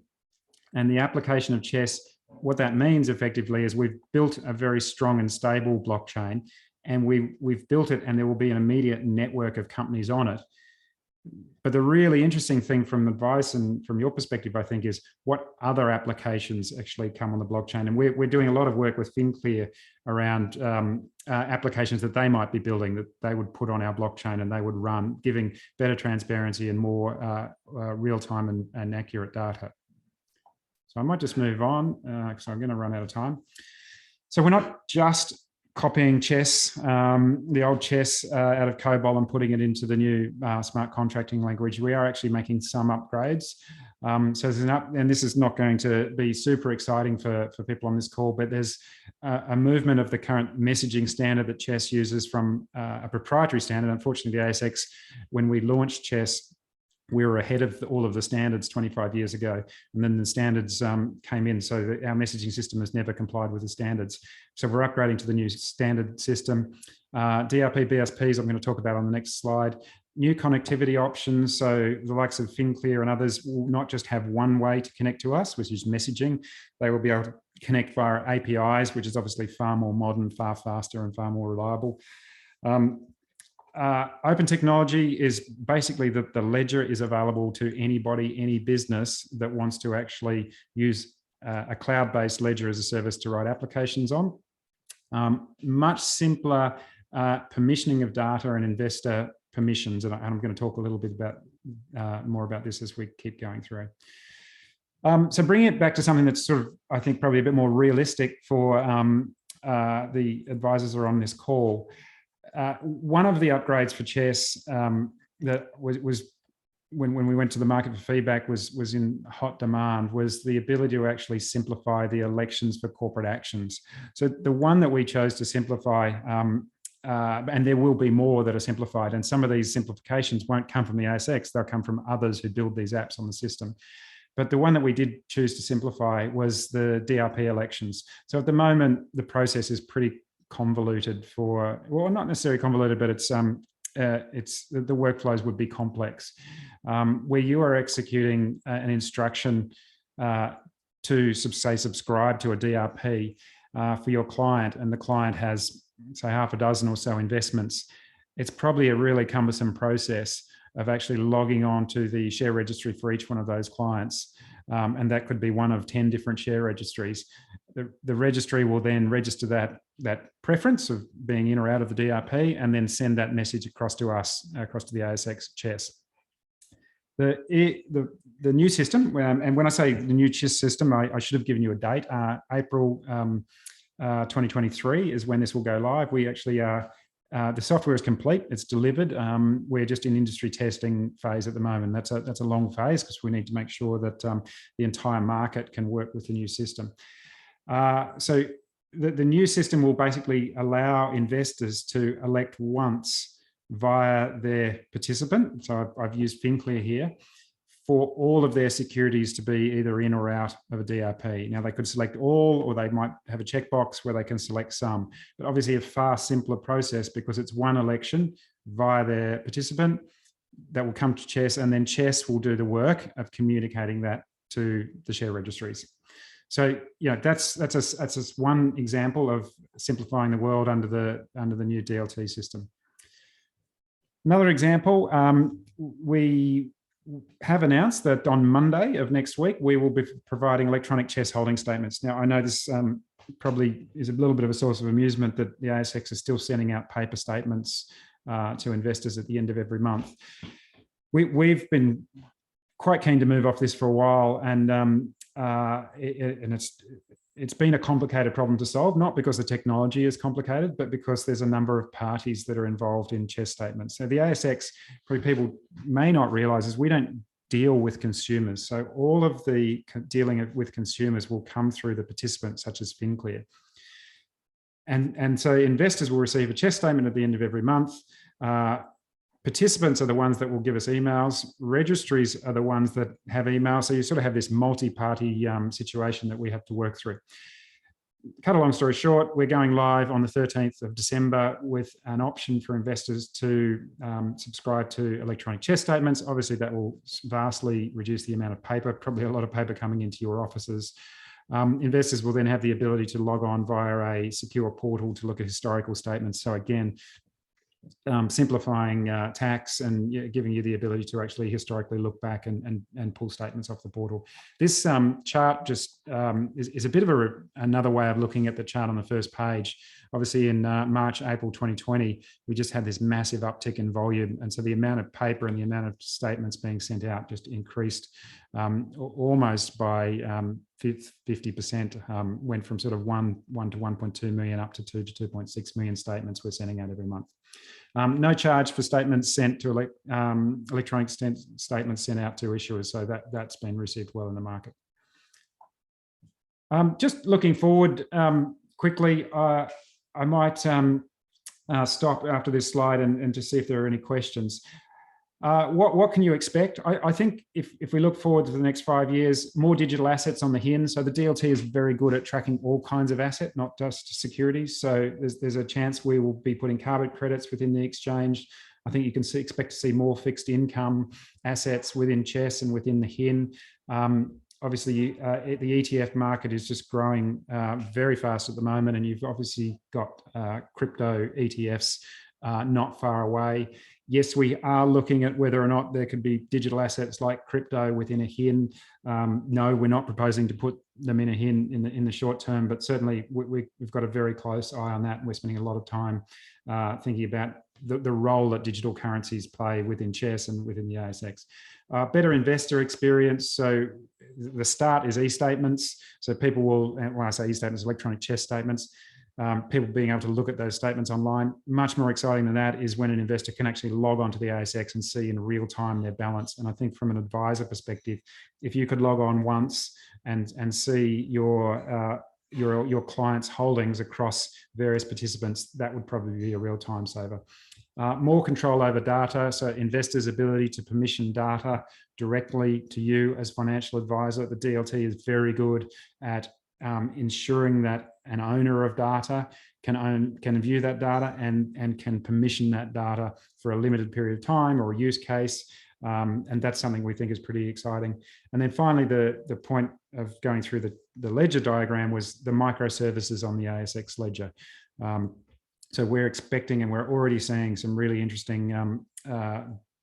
And the application of chess, what that means effectively is we've built a very strong and stable blockchain, and we've built it and there will be an immediate network of companies on it. But the really interesting thing from advice and from your perspective, I think, is what other applications actually come on the blockchain. And we're doing a lot of work with FinClear around applications that they might be building that they would put on our blockchain and they would run, giving better transparency and more real-time and accurate data. So I might just move on because I'm going to run out of time. So we're not just copying chess, the old chess out of COBOL and putting it into the new smart contracting language. We are actually making some upgrades. So there's and this is not going to be super exciting for people on this call, but there's a movement of the current messaging standard that chess uses from a proprietary standard. Unfortunately, the ASX, when we launched chess, we were ahead of all of the standards 25 years ago. And then the standards came in, so that our messaging system has never complied with the standards. So we're upgrading to the new standard system. DRP BSPs, I'm going to talk about on the next slide. New connectivity options, so the likes of FinClear and others will not just have one way to connect to us, which is messaging. They will be able to connect via APIs, which is obviously far more modern, far faster, and far more reliable. Open technology is basically that the ledger is available to anybody, any business that wants to actually use a cloud-based ledger as a service to write applications on. Much simpler permissioning of data and investor permissions, and I'm going to talk a little bit about more about this as we keep going through. So bringing it back to something that's sort of, I think, probably a bit more realistic for the advisors who are on this call. One of the upgrades for chess that was when we went to the market for feedback was in hot demand was the ability to actually simplify the elections for corporate actions. So the one that we chose to simplify, and there will be more that are simplified, and some of these simplifications won't come from the ASX, they'll come from others who build these apps on the system. But the one that we did choose to simplify was the DRP elections. So at the moment, the process is pretty convoluted for, well, not necessarily convoluted, but it's the workflows would be complex, where you are executing an instruction to say subscribe to a DRP for your client, and the client has say half a dozen or so investments. It's probably a really cumbersome process of actually logging on to the share registry for each one of those clients. And that could be one of 10 different share registries. The registry will then register that preference of being in or out of the DRP and then send that message across to us, across to the ASX chess. The new system, and when I say the new chess system, I should have given you a date. April 2023 is when this will go live. We actually are, the software is complete, it's delivered. We're just in industry testing phase at the moment. That's a long phase because we need to make sure that the entire market can work with the new system. So the new system will basically allow investors to elect once via their participant. So I've used FinClear here for all of their securities to be either in or out of a DRP. Now they could select all, or they might have a checkbox where they can select some, but obviously a far simpler process because it's one election via their participant that will come to chess, and then chess will do the work of communicating that to the share registries. So, you know, that's just one example of simplifying the world under the new DLT system. Another example, we have announced that on Monday of next week, we will be providing electronic chess holding statements. Now, I know this probably is a little bit of a source of amusement that the ASX is still sending out paper statements to investors at the end of every month. We've been quite keen to move off this for a while, and it's been a complicated problem to solve, not because the technology is complicated, but because there's a number of parties that are involved in chess statements. So the ASX, probably people may not realize, is we don't deal with consumers. So all of the dealing with consumers will come through the participants, such as FinClear. And so investors will receive a chess statement at the end of every month. Participants are the ones that will give us emails. Registries are the ones that have emails. So you sort of have this multi-party situation that we have to work through. cut a long story short, we're going live on the 13th of December with an option for investors to subscribe to electronic CHESS statements. Obviously, that will vastly reduce the amount of paper, probably a lot of paper coming into your offices. Investors will then have the ability to log on via a secure portal to look at historical statements. So again, simplifying tax and giving you the ability to actually historically look back and pull statements off the portal. This chart just is a bit of another way of looking at the chart on the first page. Obviously in March, April 2020, we just had this massive uptick in volume. And so the amount of paper and the amount of statements being sent out just increased almost by 50%, went from sort of 1 to 1.2 million up to 2 to 2.6 million statements we're sending out every month. No charge for statements sent to electronic statements sent out to issuers. So that's been received well in the market. Just looking forward quickly, I might stop after this slide and just see if there are any questions. What can you expect? I think if we look forward to the next 5 years, more digital assets on the HIN. So the DLT is very good at tracking all kinds of asset, not just securities. So there's a chance we will be putting carbon credits within the exchange. I think you can expect to see more fixed income assets within CHESS and within the HIN. Obviously, the ETF market is just growing very fast at the moment, and you've obviously got crypto ETFs not far away. Yes, we are looking at whether or not there could be digital assets like crypto within a HIN. No, we're not proposing to put them in a HIN in the short term, but certainly we've got a very close eye on that. And we're spending a lot of time thinking about the role that digital currencies play within CHESS and within the ASX. Better investor experience. So the start is e-statements. So people will, when I say e-statements, electronic CHESS statements, people being able to look at those statements online. Much more exciting than that is when an investor can actually log onto the ASX and see in real time their balance. And I think from an advisor perspective, if you could log on once and see your clients' holdings across various participants, that would probably be a real time saver. More control over data, so investors' ability to permission data directly to you as financial advisor. The DLT is very good at ensuring that an owner of data can view that data and can permission that data for a limited period of time or a use case. And that's something we think is pretty exciting. And then finally, the point of going through the ledger diagram was the microservices on the ASX ledger. So we're expecting, and we're already seeing some really interesting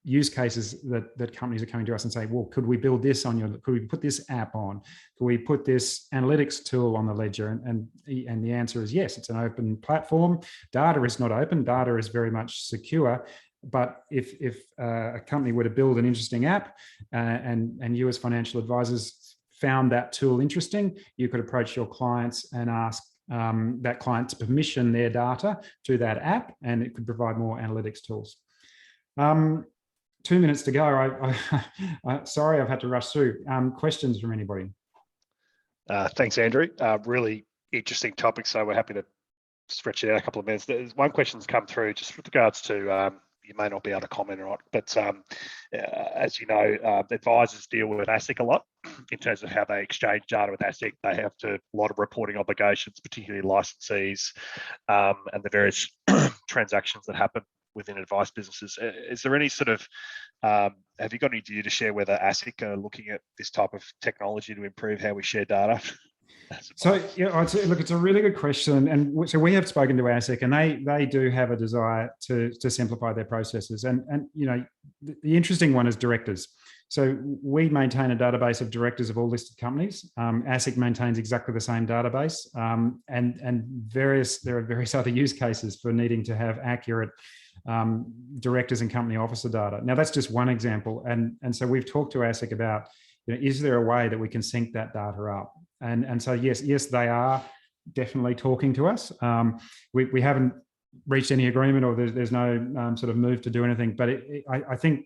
use cases that companies are coming to us and say, well, could we build this on could we put this app on? Could we put this analytics tool on the ledger? And the answer is yes, it's an open platform. Data is not open, data is very much secure. But if a company were to build an interesting app and you as financial advisors found that tool interesting, you could approach your clients and ask that client to permission their data to that app, and it could provide more analytics tools. 2 minutes to go. Sorry, I've had to rush through. Questions from anybody? Thanks, Andrew. Really interesting topic, so we're happy to stretch it out a couple of minutes. There's one question that's come through just with regards to, you may not be able to comment or not, but as you know, advisors deal with ASIC a lot in terms of how they exchange data with ASIC. They have a lot of reporting obligations, particularly licensees, and the various transactions that happen within advice businesses. Is there any sort of, have you got any view to share whether ASIC are looking at this type of technology to improve how we share data? So yeah, I'd say, look, it's a really good question, and so we have spoken to ASIC, and they do have a desire to simplify their processes. And you know, the interesting one is directors. So we maintain a database of directors of all listed companies. ASIC maintains exactly the same database, and there are various other use cases for needing to have accurate directors and company officer data. Now that's just one example, and so we've talked to ASIC about, you know, is there a way that we can sync that data up? And so yes, they are definitely talking to us. We haven't reached any agreement, or there's no sort of move to do anything, but I think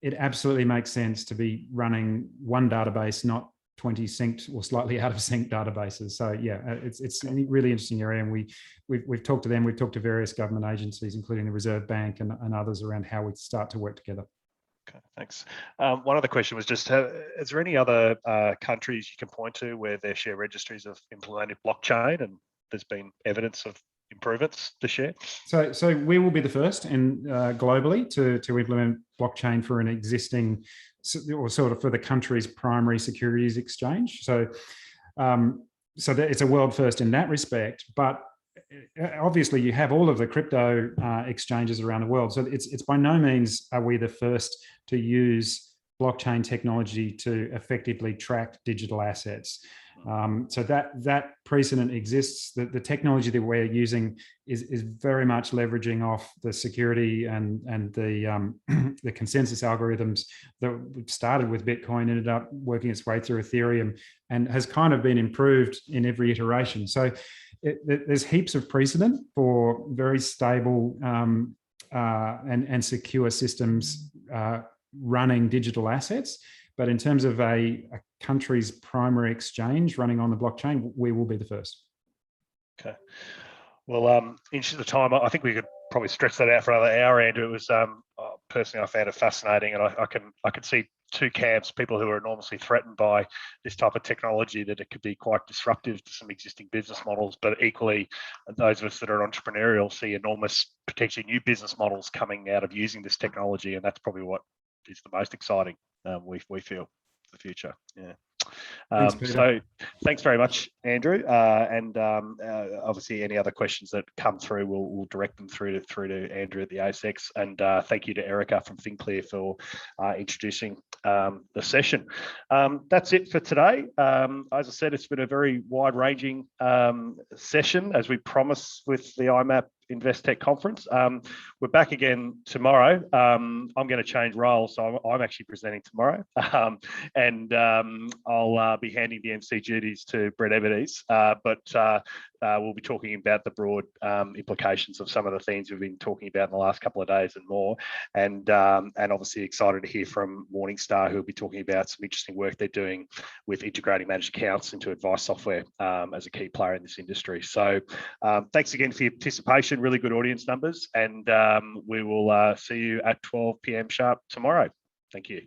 it absolutely makes sense to be running one database, not 20 synced or slightly out of sync databases. So yeah, it's a really interesting area, and we've talked to them. We've talked to various government agencies, including the Reserve Bank and others, around how we start to work together. Okay, thanks. One other question was just, is there any other countries you can point to where their share registries have implemented blockchain and there's been evidence of improvements to share? So we will be the first and globally to implement blockchain for an existing, or sort of for the country's primary securities exchange. So it's a world first in that respect, but obviously you have all of the crypto exchanges around the world. So it's by no means are we the first to use blockchain technology to effectively track digital assets. So that precedent exists. The technology that we're using is very much leveraging off the security and the the consensus algorithms that started with Bitcoin, ended up working its way through Ethereum, and has kind of been improved in every iteration. So there's heaps of precedent for very stable and secure systems running digital assets. But in terms of a country's primary exchange running on the blockchain, we will be the first. Okay. Well, interested the time, I think we could probably stretch that out for another hour, Andrew. It was personally, I found it fascinating, and I can see two camps: people who are enormously threatened by this type of technology, that it could be quite disruptive to some existing business models, but equally those of us that are entrepreneurial see enormous potentially new business models coming out of using this technology, and that's probably what is the most exciting. We feel the future. Yeah. So thanks very much, Andrew. And obviously any other questions that come through, we'll direct them through to Andrew at the ASX. And thank you to Erica from FinClear for introducing the session. That's it for today. As I said, it's been a very wide-ranging session, as we promised with the IMAP InvestTech conference. We're back again tomorrow. I'm going to change roles, so I'm actually presenting tomorrow, and I'll be handing the MC duties to Brett Evides, but we'll be talking about the broad implications of some of the themes we've been talking about in the last couple of days and more, and obviously excited to hear from Morningstar, who will be talking about some interesting work they're doing with integrating managed accounts into advice software as a key player in this industry. So thanks again for your participation. Really good audience numbers, and we will see you at 12 p.m. sharp tomorrow. Thank you.